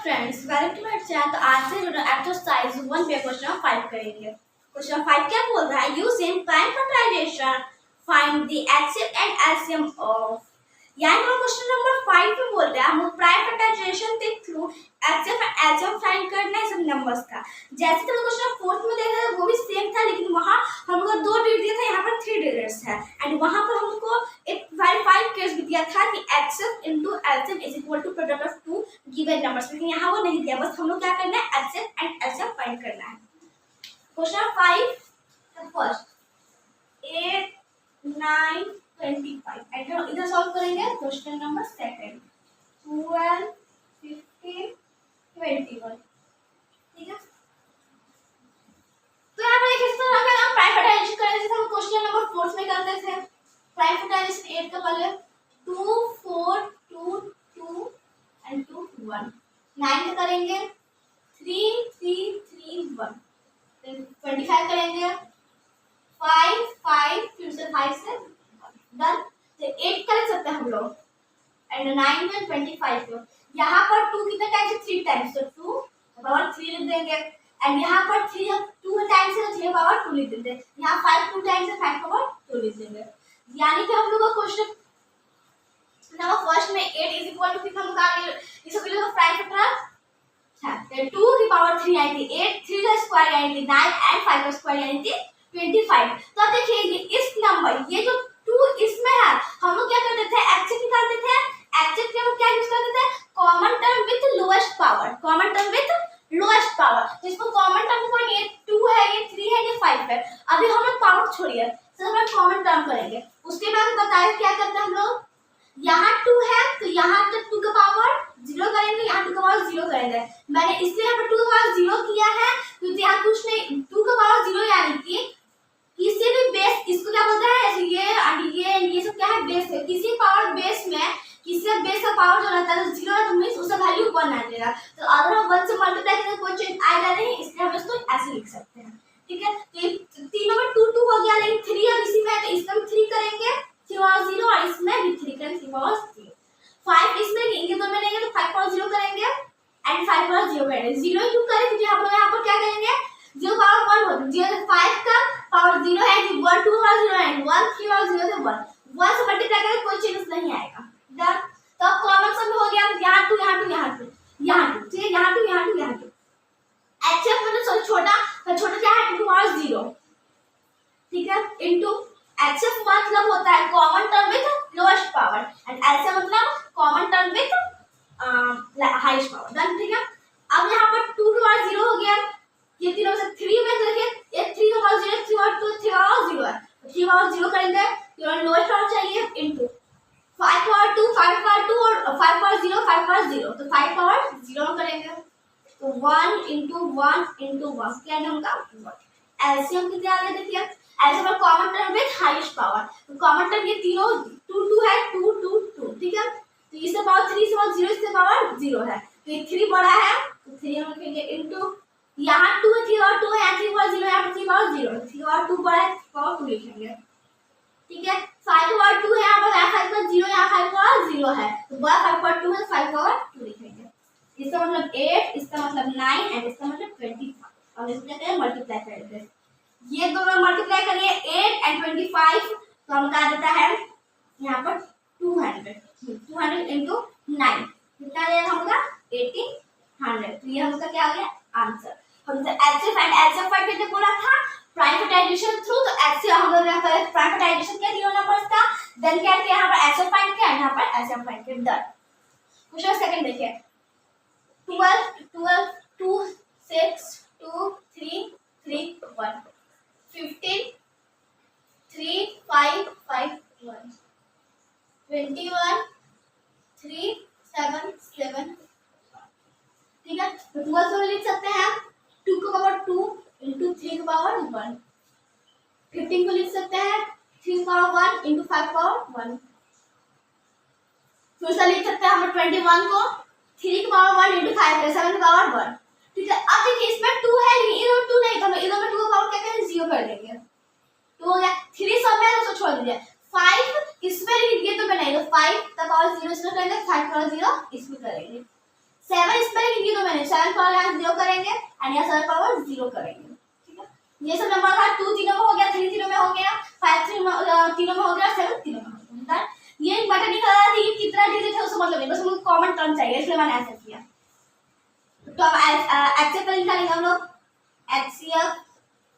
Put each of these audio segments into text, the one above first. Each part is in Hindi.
Friends, welcome to my channel. तो आज से एक्सरसाइज 1 पे क्वेश्चन 5 करेंगे। क्वेश्चन 5 क्या बोल रहा है? Using prime factorisation find the HCF and LCM of. यानी हम क्वेश्चन नंबर 5 पे बोल रहे हैं हम प्राइम फैक्टराइजेशन के through HCF and LCM find करना है सब नंबर्स का। जैसे कि क्वेश्चन 4 में देखा था वो भी सेम था, लेकिन वहां हमको 2 डिजिट दिया था, यहाँ पर 3 डिजिट्स है। एंड वहां पर हमको एक वेरीफाइड केस भी दिया था कि HCF into LCM is equal to product of two given numbers, लेकिन यहाँ वो नहीं दिया। बस हम लोग क्या करना है, एचसीएफ एंड एलसीएम फाइंड करना है। क्वेश्चन 5 फर्स्ट 8 9 25 एंड इधर सॉल्व करेंगे। Question number second 12 15 21। ठीक है, तो यहाँ पर देखिए इस तरह का हम प्राइम फैक्टराइजेशन करें जैसे हम क्वेश्चन नंबर 4 में करते थे। प्राइम फैक्टराइजेशन 8 का पहले 2 4 2 2 एंड 2 1। 9 का करेंगे 3 3 3 1। फिर 25 करेंगे 5 5 फिर से 5 से डन। तो 8 कर सकते हैं हम लोग एंड 9 में 25 को यहाँ पर 2 कितने टाइम्स है? 3 टाइम्स, तो 2 पावर 3 लिख देंगे। एंड यहाँ पर 3 2 टाइम्स है तो 3 पावर 2 लिख देंगे। यहाँ 5 2 टाइम्स है 5 पावर 2 लिख देंगे। यानी कि हम लोग का क्वेश्चन नंबर फर्स्ट में 8 इज इक्वल टू कितना होगा? इसको के लिए प्राइम फैक्टर है 2 की पावर 3 यानी कि 8 3 का स्क्वायर यानी कि 9 एंड 5 का स्क्वायर यानी कि 25। तो देखिए ये इस नंबर ये जो 2 इसमें है हम लोग क्या करते थे? एचसीएफ निकालते थे। एचसीएफ के हम क्या यूज करते थे? Common term with lowest power. Common term with lowest power, जिसको कॉमन टर्म को ये 2 है, ये 3 है, ये 5 है। अभी हम लोग पावर छोड़िए, सिर्फ हम कॉमन टर्म करेंगे। उसके बाद बताया क्या करते हैं हम लोग? यहाँ 2 है तो यहाँ तक 2 का पावर 0 करेंगे, यहाँ 2 का पावर 0 करेंगे। मैंने इसलिए यहाँ पर 2 का पावर 0 किया है क्योंकि यहाँ कुछ नहीं, 2 का पावर 0 यानी कि किसी भी बेस, इसको क्या बोलते हैं? ये सब क्या है? बेस है। किसी पावर बेस में किसी बेस का पावर जो रहता है 0 है तो मींस उसका वैल्यू 1 आ जाएगा। तो अगर हम 1 से मल्टीप्लाई करें कोई चेंज आएगा नहीं, इसलिए हम इसको ऐसे लिख सकते हैं। ठीक है, तो तीनों में 2 2 हो गया, लेकिन 3 अब इसी में है तो इसमें 3 करेंगे 3 पावर 0 और इसमें भी 3 करेंगे 3 पावर 0। 5 इसमें इनके दोनों में लेंगे तो 5 पावर 0 करेंगे एंड 5 पावर 0 करेंगे। 0 क्यों करें? क्योंकि हम लोग यहाँ पर क्या करेंगे 0 पावर 1 होता है। 0 से 5 का पावर 0 है कि 1 2 पावर 0 है 1 3 पावर 0 से 1 से मल्टीप्लाई करें कोई चेंज नहीं आएगा। डन। तो कॉमन सम हो गया, यहाँ 2 यहाँ 2 यहाँ 2 यहाँ 2, ठीक है, यहाँ 2 यहाँ 2 यहाँ 2। एचसीएफ मतलब छोटा, तो छोटा क्या है? 2 पावर 0, ठीक है, इनटू एचसीएफ मतलब होता है common term with lowest power and LCM मतलब common term with highest power. Done, ठीक है। अब यहाँ पर 2 का पावर 0 हो गया, ये तीनों से 3 में देखिए ये 3 का पावर 0 3 और 2 3 का पावर 0 है, 3 पावर 0 करेंगे तो लोएस्ट पावर चाहिए इनटू 5 पावर 2 5 पावर 2 और 5 पावर 0 5 पावर 0, तो 5 पावर 0 करेंगे तो 1 into 1 into 1 क्या होगा? 1। एलसीएम कितने आ गए? देखिए एलसीएम और common term with highest power, तो कॉमन टर्म ये तीनों 2 2 है 2 2 2, ठीक है। तो इससे पावर 3 से पावर 0 इससे पावर 0 है, तो ये 3 बड़ा है तो 3 हम लिखेंगे इनटू यहाँ 2 है 3 और 2 है, यहाँ 3 पावर 0 यहाँ पर 3 पावर 0, 3 और 2 बड़ा है पावर 2 लिखेंगे, ठीक है। 5 पावर 2 है यहाँ पर, यहाँ 5 पावर 0 यहाँ 5 पावर 0 है, तो बड़ा 5 पावर 2 है 5 पावर 2 लिखेंगे। इसका मतलब 8, इसका मतलब 9 एंड इसका मतलब 25। और इसको कहते हैं मल्टीप्लाई करेंगे, ये दोनों मल्टीप्लाई करिए 8 एंड 25 तो हम क्या देता है यहाँ पर 200 इनटू 9 कितना देगा हमका? 1800। तो ये हमका क्या हो गया? आंसर। हमसे एचसीएफ एंड एलसीएम फाइंड करके बोला था प्राइम फैक्टराइजेशन थ्रू, तो एचसीएफ हम लोग यहाँ पर प्राइम फैक्टराइजेशन किया तीनों नंबर्स का, देन क्या किया यहाँ पर एचसीएफ फाइंड किया, यहाँ पर एलसीएम फाइंड किया। डन। क्वेश्चन सेकंड देखिए 12 12 2 6 2 3 3 1 15 3 5 5 1 21 3 7 7 1, ठीक है। तो 12 को लिख सकते हैं 2 का पावर 2 into 3 का पावर 1। 15 को लिख सकते हैं 3 का पावर 1 into 5 का पावर 1। फिर से लिख सकते हैं हम 21 को 3 का पावर 1 into 5 का 7 का पावर 1, ठीक है। अब देखिए इसमें 2 है लेकिन इधर 2 नहीं, तो हम इधर में 2 का पावर क्या करेंगे? 0 कर देंगे, तो हो गया 3 सब में उसको छोड़ दीजिए। 5 इसमें लिख दिए तो मैं नहीं, तो 5 का पावर 0 इसमें करेंगे, 5 का पावर 0 इसमें करेंगे। 7 इसमें लिख दो मैंने, 7 पावर यहाँ 0 करेंगे एंड यहाँ 7 पावर 0 करेंगे। ठीक है, ये सब नंबर था। 2 तीनों में हो गया, 3 तीनों में हो गया, 5 तीनों में हो गया, 7 तीनों में हो गया। ये बटन नहीं कर रहा था, ये कितना डिजिट है उसको मतलब नहीं, बस मुझे कॉमन टर्म चाहिए, इसलिए मैंने ऐसा किया। तो अब एक्सेप्ट कर निकालेंगे हम लोग,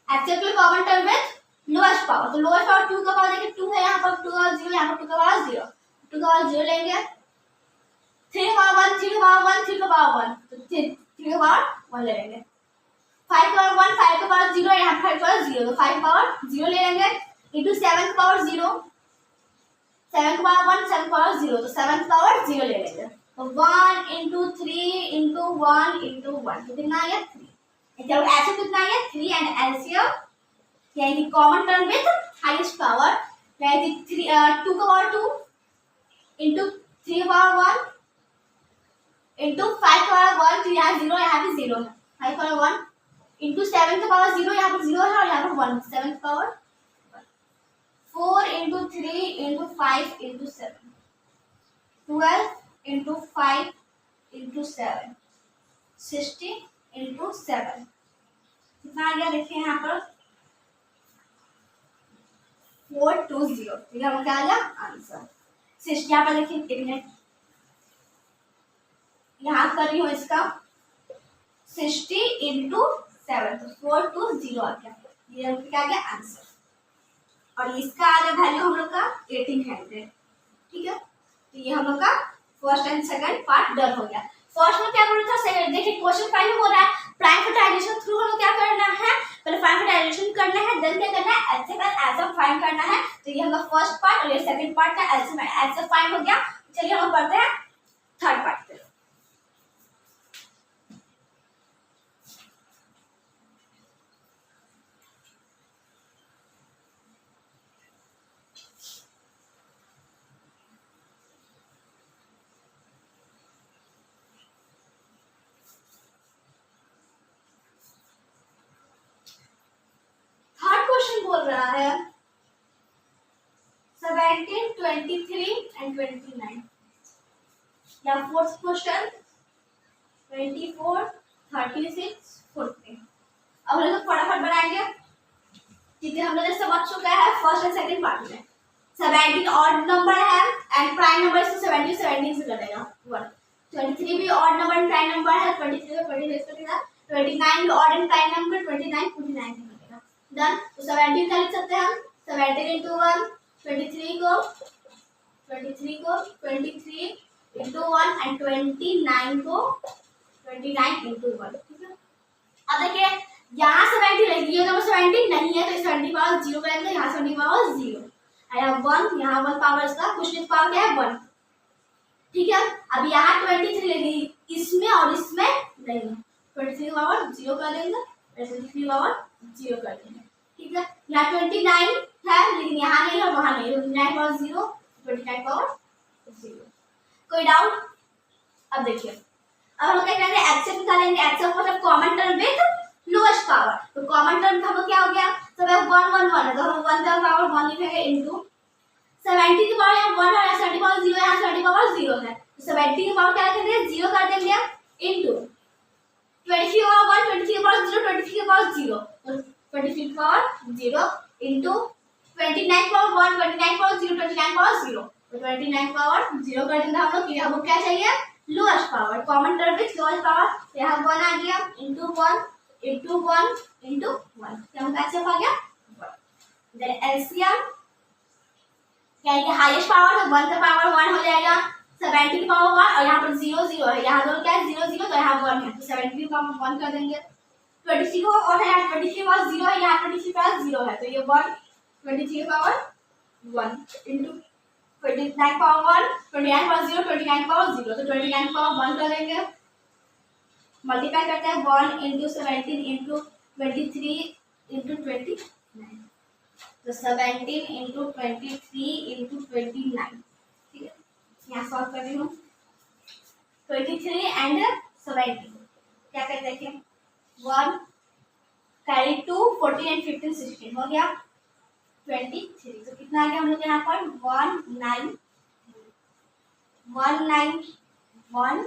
except common term with lowest power. तो लोएस्ट पावर 2 का पावर देखिए 2 है, यहाँ पर 2 का 0, यहाँ पर 2 का पावर 0, 2 का पावर 0 लेंगे, 3 का पावर 1, 3 का पावर 1, 3 का पावर 1, तो 3 का पावर 1 ले लेंगे। 5 का पावर 1, 5 का पावर 0, यहाँ 5 का पावर 0, तो 5 का पावर 0 ले लेंगे इंटू 7 का पावर 0, 7 का पावर 1, 7 का पावर 0, तो 7 का पावर 0 ले लेंगे। तो 1 इंटू 3 इंटू 1 इंटू 1, तो कितना आ गया 3। जब ऐसे कितना आ गया 3 एंड एलसीएम यानी common term with highest power यानी 2 का पावर 2 इंटू 3 का पावर 1 इंटू 5 का पावर 1, तो यहाँ 0 यहाँ भी 0 है, 5 का पावर 1 इंटू 7 का पावर 0, यहाँ पर 0 है और यहाँ पर 1, 7 का power 4 into 3 into 5 into 7, 12 into 5 into 7, 60 into 7, कितना आ गया देखिए यहाँ पर 420। ठीक है, क्या आ गया आंसर 60। यहाँ पर देखिए कितने, यहाँ कर रही हूँ इसका 60 इंटू 7, तो 420 आ गया, ये क्या आ गया आंसर। और इसका आ गया वैल्यू हम लोग का 1800। ठीक है, तो ये हम लोग का first and second part done हो गया। फर्स्ट में क्या करना था, सेकंड देखिए क्वेश्चन फाइव में हो रहा है प्राइम फैक्टराइजेशन थ्रू हम लोग क्या करना है, पहले प्राइम फैक्टराइजेशन करना है, देन क्या करना है एलसीएम फाइंड करना है। तो ये हम लोग फर्स्ट पार्ट और ये सेकंड पार्ट का एलसीएम फाइंड हो गया। चलिए हम पढ़ते हैं थर्ड पार्ट पे। बोल रहा है 17, 23 एंड 29 या फोर्थ क्वेश्चन 24, 36, 40। अब हम लोग फटाफट बनाएंगे जितने हम लोग समझ चुका है फर्स्ट एंड सेकंड पार्ट में। 17 ऑड नंबर है एंड प्राइम नंबर से 17 से कटेगा 1। 23 भी odd number and prime number है, 23 और 26 कटेगा। 29 भी ऑड एंड प्राइम नंबर, 29 49 से कटेगा। डन। तो 17 का लिख सकते हैं हम 17 इंटू 1, 23 को 23 इंटू 1 एंड 29 को 29 इंटू 1। ठीक है, अब देखिए यहाँ 70 लगी, ये नंबर 70 नहीं है तो 70 पावर 0 करेंगे, यहाँ 70 पावर 0 यहाँ 1, यहाँ 1 पावर इसका कुछ नहीं, पावर क्या है 1। ठीक है, अब यहाँ 23 लगी इसमें और इसमें नहीं, 23 पावर 0 कर देंगे, 23 पावर 0 कर देंगे। ठीक है, यहाँ 29 है लेकिन यहाँ नहीं है वहाँ नहीं, 29 पावर 0, 29 पावर 0। कोई डाउट? अब देखिए अब हम क्या करेंगे एक्सेप्ट निकालेंगे। एक्सेप्ट मतलब common term with lowest power. तो कॉमन टर्म का क्या हो गया, सब 1 1 1 है तो हम 1 का पावर 1 लिखेंगे इनटू 70 की पावर यहाँ 1 है, 70 पावर 0 यहाँ 70 पावर 0 है तो 70 की पावर क्या रखेंगे 0 कर देंगे इनटू 23 का पावर 1, 23 की पावर 0, 23 की पावर 0 तो 23 की power 0 into 29 power 1, 29 power 0, 29 power 0 तो 29 पावर 0 कर देंगे हम लोग। ये हमको क्या चाहिए lowest power, common term with lowest power. यहाँ 1 आ गया इनटू 1 इंटू 1 इंटू 1, क्या कैसे आ गया 1। देन एलसीएम क्या है हाईएस्ट पावर तो 1 का पावर 1 हो जाएगा, 70 की पावर 1 और यहाँ पर 0 0 है, यहाँ दोनों क्या है 0 0 तो यहाँ 1 है तो 70 की पावर 1 कर देंगे। 23 को और है यहाँ 23 की पावर 0 है, यहाँ 23 की पावर 0 है तो ये 1 23 की power 1 into 29 power 1, 29 power 0, 29 power 0 तो 29 पावर 1 कर देंगे। मल्टीप्लाई करते हैं 1 इंटू 17 इंटू 23 इंटू 29 तो 17 इंटू 23 इंटू 29। ठीक है, यहाँ सॉल्व कर रही हूँ 23 एंड 17 क्या करते देखिए 1 कैरी 2 14 एंड 15 16 हो गया 23 तो कितना आ गया हम लोग यहाँ पर 1 9 1 9 1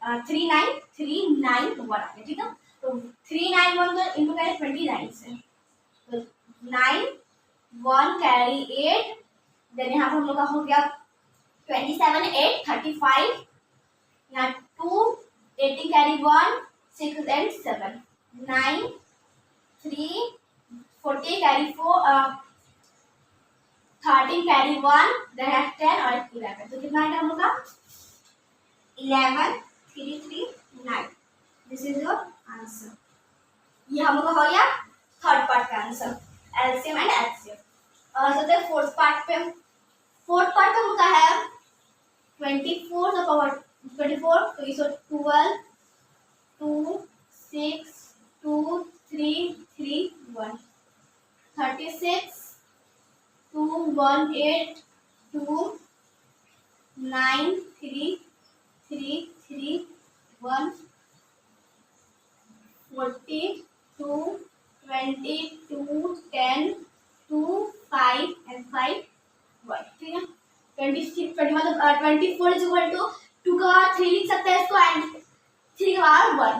3931 आ गया, ठीक है। तो 391 तो इंटू करें 29 से, तो 9 1 कैरी 8, देन यहाँ पर हम लोग का हो गया 27 8 35, यहाँ 2 18 carry 1 6 and 7 9 3 40 carry 4 13 carry 1, then 10 और 11, तो कितना आएगा हम लोग का 11 3 3 9। This is your answer. ये हम लोग का हो गया थर्ड पार्ट का आंसर, एलसीएम एंड एचसीएफ। और चलते हैं फोर्थ पार्ट पे। फोर्थ पार्ट का होता है 24 का पावर 24, तो इस 12 2 6 2 3 3 1 36 2 1 8 2 9 3 3 3 1 40 2 22 10 2 5 and 5 1, ठीक है। 26 20 मतलब 24 इज इक्वल टू 2 का पावर 3 लिख सकते हैं इसको, एंड 3 का पावर 1।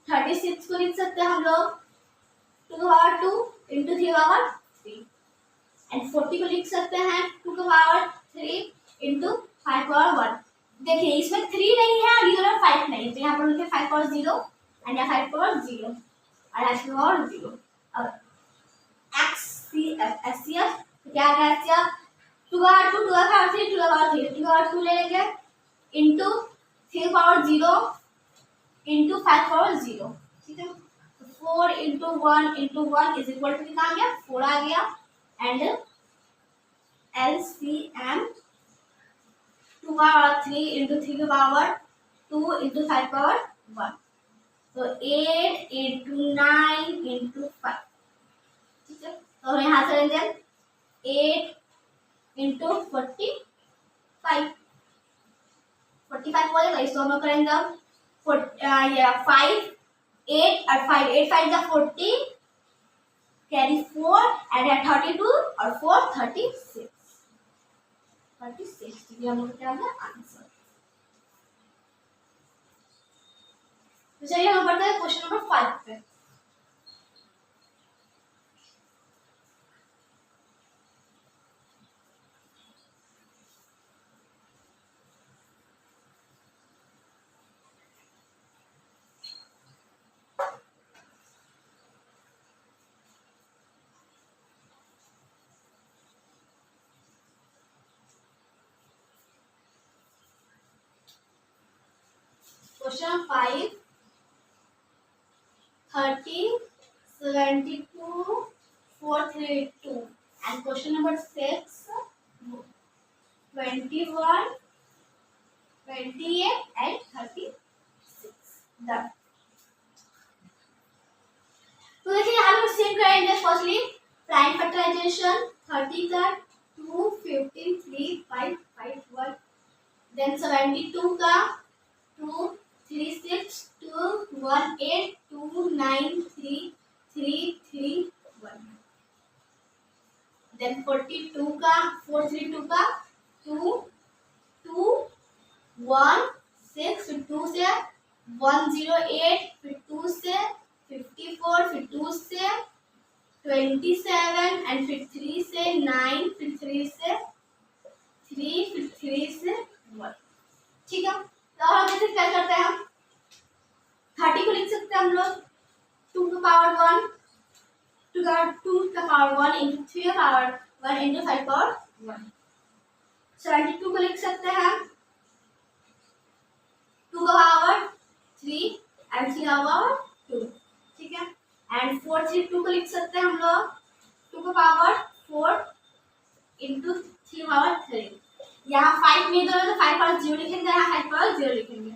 36 को लिख सकते हैं हम लोग 2 का पावर 2 इंटू 3 का पावर 3, एंड 40 को लिख सकते हैं 2 का पावर 3 इंटू 5 का पावर 1। देखिए इसमें 3 नहीं है और इधर 5 नहीं है, तो यहाँ पर लिखे 5 पावर 0 एंड यहाँ 5 पावर 0 और h पावर 0। अब HCF तो क्या है HCF 2 का पावर 2 2 का पावर 3 2 का पावर 3 2 का पावर 2 ले लेंगे इंटू 3 पावर 0 इंटू 5 पावर 0, ठीक है। 4 into 1 into 1 is equal to कितना आ गया 4 आ गया, एंड LCM 2 का पावर 3 इंटू 3 का पावर 2 इंटू 5 पावर 1, तो 8 इंटू 9 इंटू 5, ठीक है। तो यहाँ से लेंगे 8 इंटू 45 बोलेगा, इसको हम करेंगे 5 8 और 5 8 5 का 40 कैरी 4 एंड 32 और 4 36 36, ये हम लोग क्या है आंसर। तो चलिए हम बढ़ते हैं क्वेश्चन नंबर 5 पे। Question 5 30 72 432 and question number 6 21 28 and 36 done। तो देखिए यहाँ हम सेम करेंगे। फर्स्टली प्राइम फैक्टराइजेशन 30 का 2 15 3 5 5 1, देन 72 का 2 3 6 2 1 8 2 9 3 3 3 1, देन 42 का 432 का 2 2 1 6 फिर 2 से 108 फिर 2 से 54 फिर 2 से 27 एंड फिर 3 से 9 फिर 3 से 3 फिर 3 से 1, ठीक है। तो हम जैसे क्या करते हैं, हम 30 को लिख सकते हैं हम लोग 2 का पावर 1 2 का पावर 1 इंटू 3 का पावर 1 इंटू 5 पावर 1। 72 को लिख सकते हैं 2 का पावर 3 एंड 3 का पावर 2, ठीक है। एंड 432 को लिख सकते हैं हम लोग 2 का पावर 4 इंटू 3 पावर 3। यहाँ 5 नहीं दोगे तो 5 पावर 0 लिखेंगे, यहाँ 5 पावर 0 लिखेंगे,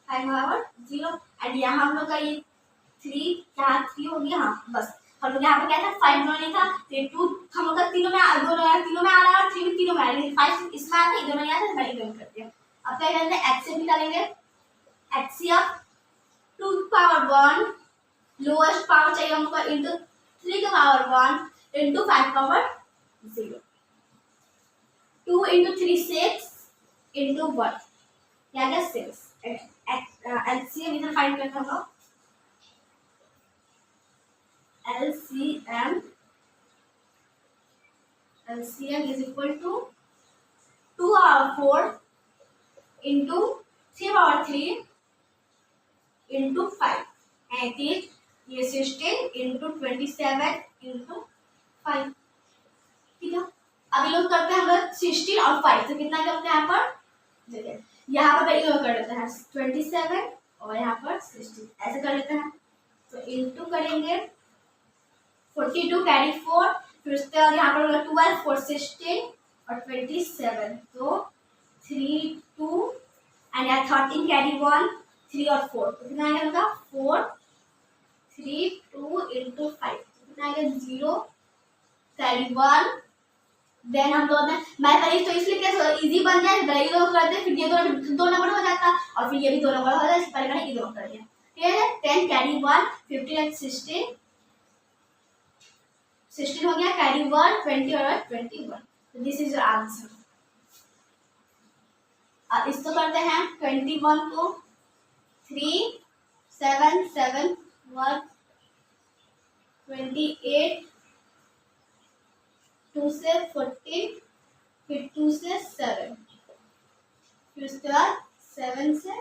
5 पावर 0, एंड यहाँ हम लोग का ये 3 यहाँ 3 हो गया। हाँ बस हम लोग यहाँ पे क्या था 5 दोनों नहीं था, तो 2 हम लोग का तीनों में आ रहा है और 3 भी तीनों में आ रहा है, 5 इसमें आता है, इधर में आता है, मैं इधर में करते हैं। अब क्या करेंगे HCF निकालेंगे। HCF 2 पावर 1 लोएस्ट पावर चाहिए हमको इंटू 3 का power 1 into 5 power 0, 2 into 3 6 into 1 क्या 6, एलसीएम इधर फाइंड करते हैं हम लोग। LCM is equal to 2 power 4 into 3 power 3 into 5 and it is ये 16 into 27 into 5। ठीक है, अभी लोग करते हैं हम लोग 16 और 5 तो कितना करते हैं यहाँ पर, देखिए यहाँ पर पहले लोग कर लेते हैं 27 और यहाँ पर 16 ऐसे कर लेते हैं। तो इंटू करेंगे 42 कैरी 4, फिर उसके बाद यहाँ पर होगा 12 4 16 और 27 तो 3 2 एंड यहाँ 13 कैरी 1 3 और 4 तो कितना आएगा होगा 4 3 2 into 5 कितना आएगा 0 कैरी 1। देन हम लोग मैं पहले तो इसलिए क्या इजी बन जाए पहले ये लोग करते हैं, फिर ये दो नंबर हो जाता और फिर ये भी 2 नंबर हो जाता, इससे पहले मैंने ये दोनों कर दिया। ठीक है 10 कैरी 1 15 and 16 हो गया, कैरी 1 20 और 21 तो दिस इज योर आंसर। अब इसको करते हैं 21 को 3 7 7 1 28 2 से 14 फिर 2 से 7 फिर उसके बाद 7 से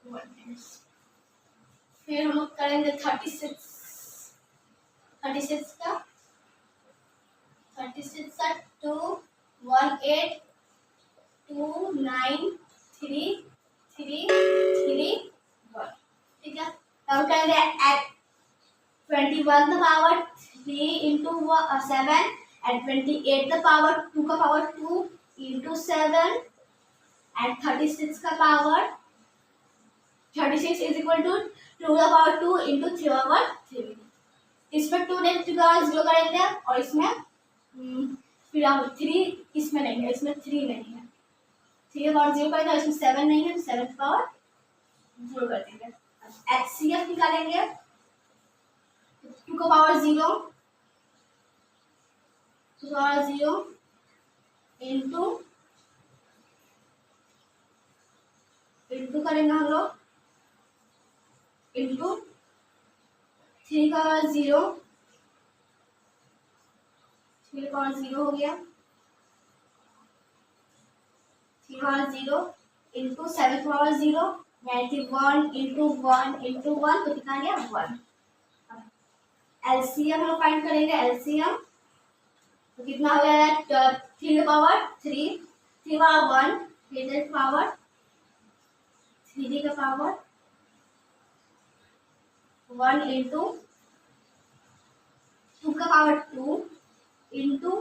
1 फिर हम लोग करेंगे 36 का 2 1 8 2 9 3 3 3 1। ठीक है, अब करेंगे eight 21 the power 3 into 7 and 28 the power 2 का power 2 into 7 and 36 का power 36 is equal to 2 the power 2 into 3 power 3। इसमें 2 ने 2 का 0 करेंगे और इसमें फिर हम 3 इसमें नहीं है, इसमें 3 नहीं है, 3 का पावर 0 करेंगे और इसमें 7 नहीं है तो 7 का पावर 0 कर देंगे। HCF निकालेंगे 2 का पावर 0 2 का पावर 0 इंटू करेंगे हम लोग इंटू 3 का पावर 0 3 का पावर 0 हो गया 3 का पावर 0 इंटू 7 का पावर 0 91 इंटू 1 इंटू 1 तो कितना आ गया 1। एलसीएम हम फाइंड करेंगे, एलसीएम तो कितना हो गया 3 का पावर 3 3 का पावर 1 3 का पावर 3 का पावर 1 इंटू 2 का पावर 2 इंटू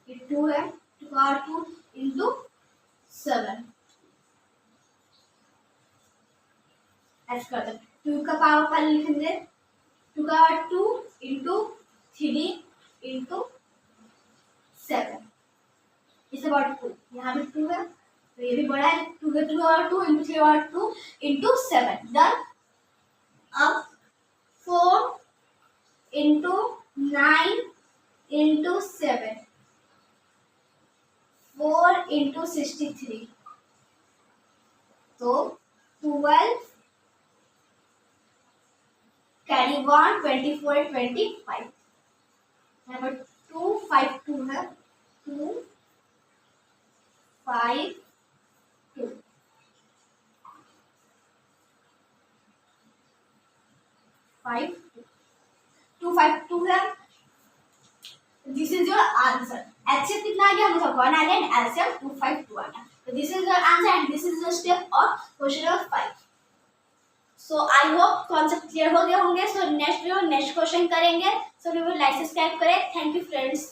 2 है 2 का पावर 2 इंटू 7 ऐसे कर दे 2 का पावर पहले लिखेंगे 2 का पावर 2 इंटू 3 इंटू 7 इसे पावर 2 यहाँ भी 2 है तो ये भी बड़ा है 2 का power 2 into 3 power 2 into 7 done. अब 4 इंटू 9 इंटू 7 4 इंटू 63 तो 12 कैरी 1 24 25 यहाँ पर 2 5 2 है 2 5 2 5 2 5 2 है this is your answer. HCF कितना आ गया हम लोग 1 आ गया एंड एलसीएम 252 आ गया तो this is your answer and this is the step of question number 5। So I hope concept clear हो गए होंगे। So next video next question करेंगे। So we will like subscribe करें। Thank you friends.